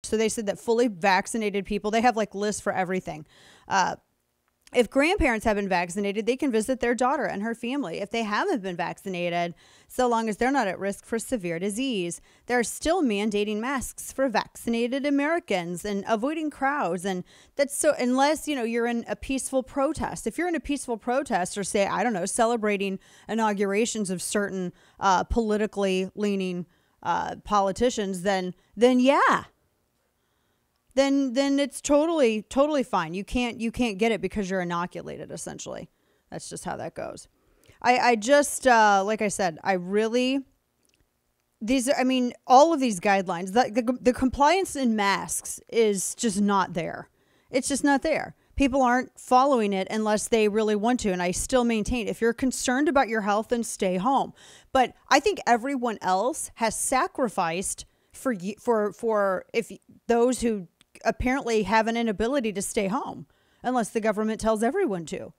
So they said that fully vaccinated people, they have like lists for everything. If grandparents have been vaccinated, they can visit their daughter and her family. If they haven't been vaccinated, so long as they're not at risk for severe disease, they're still mandating masks for vaccinated Americans and avoiding crowds. And that's so, unless, you know, you're in a peaceful protest. If you're in a peaceful protest or say, I don't know, celebrating inaugurations of certain politically leaning politicians, then yeah. Then it's totally fine. You can't get it because you're inoculated, essentially. That's just how that goes. I just, like I said, all of these guidelines, the compliance in masks is just not there. It's just not there. People aren't following it unless they really want to. And I still maintain, if you're concerned about your health, then stay home. But I think everyone else has sacrificed for if those who apparently have an inability to stay home unless the government tells everyone to.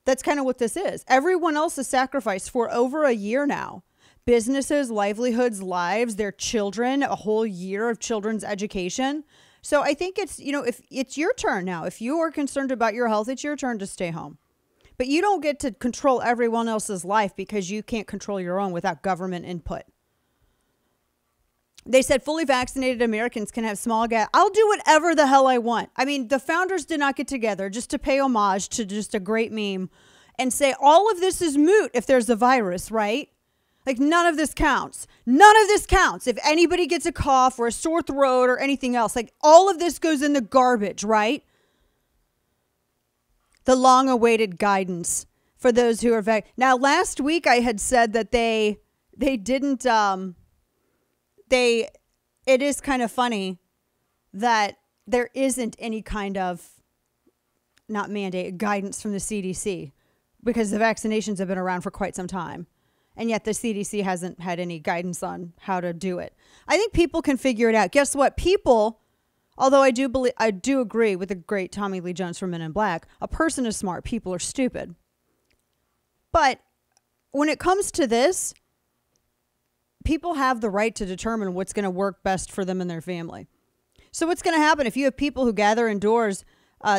That's kind of what this is. Everyone else has sacrificed for over a year now. Businesses, livelihoods, lives, their children, a whole year of children's education. So I think it's, you know, if it's your turn now, if you are concerned about your health, it's your turn to stay home. But you don't get to control everyone else's life because you can't control your own without government input. They said fully vaccinated Americans can have small gas. I'll do whatever the hell I want. I mean, the founders did not get together just to pay homage to just a great meme and say all of this is moot if there's a virus, right? Like none of this counts. None of this counts. If anybody gets a cough or a sore throat or anything else, like all of this goes in the garbage, right? The long-awaited guidance for those who are Now, last week I had said that they didn't... it is kind of funny that there isn't any kind of, not mandate, guidance from the CDC because the vaccinations have been around for quite some time. And yet the CDC hasn't had any guidance on how to do it. I think people can figure it out. Guess what? People, although I do agree with the great Tommy Lee Jones from Men in Black, a person is smart, people are stupid. But when it comes to this, people have the right to determine what's going to work best for them and their family. So what's going to happen if you have people who gather indoors?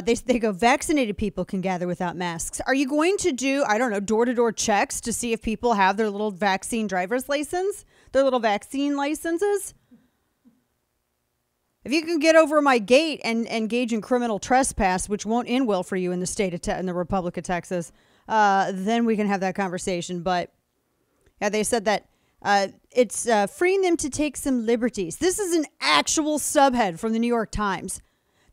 They go, vaccinated people can gather without masks. Are you going to do, I don't know, door-to-door checks to see if people have their little vaccine driver's license, their little vaccine licenses? If you can get over my gate and engage in criminal trespass, which won't end well for you in the state of in the Republic of Texas, then we can have that conversation. But yeah, they said that it's freeing them to take some liberties. This is an actual subhead from the New York Times.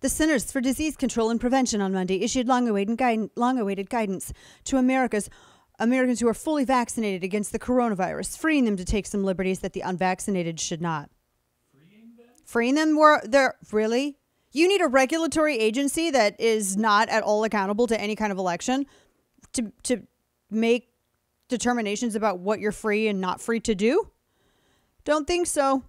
The Centers for Disease Control and Prevention on Monday issued long-awaited guidance to Americans who are fully vaccinated against the coronavirus, freeing them to take some liberties that the unvaccinated should not. Freeing them? Really? You need a regulatory agency that is not at all accountable to any kind of election to make determinations about what you're free and not free to do? Don't think so.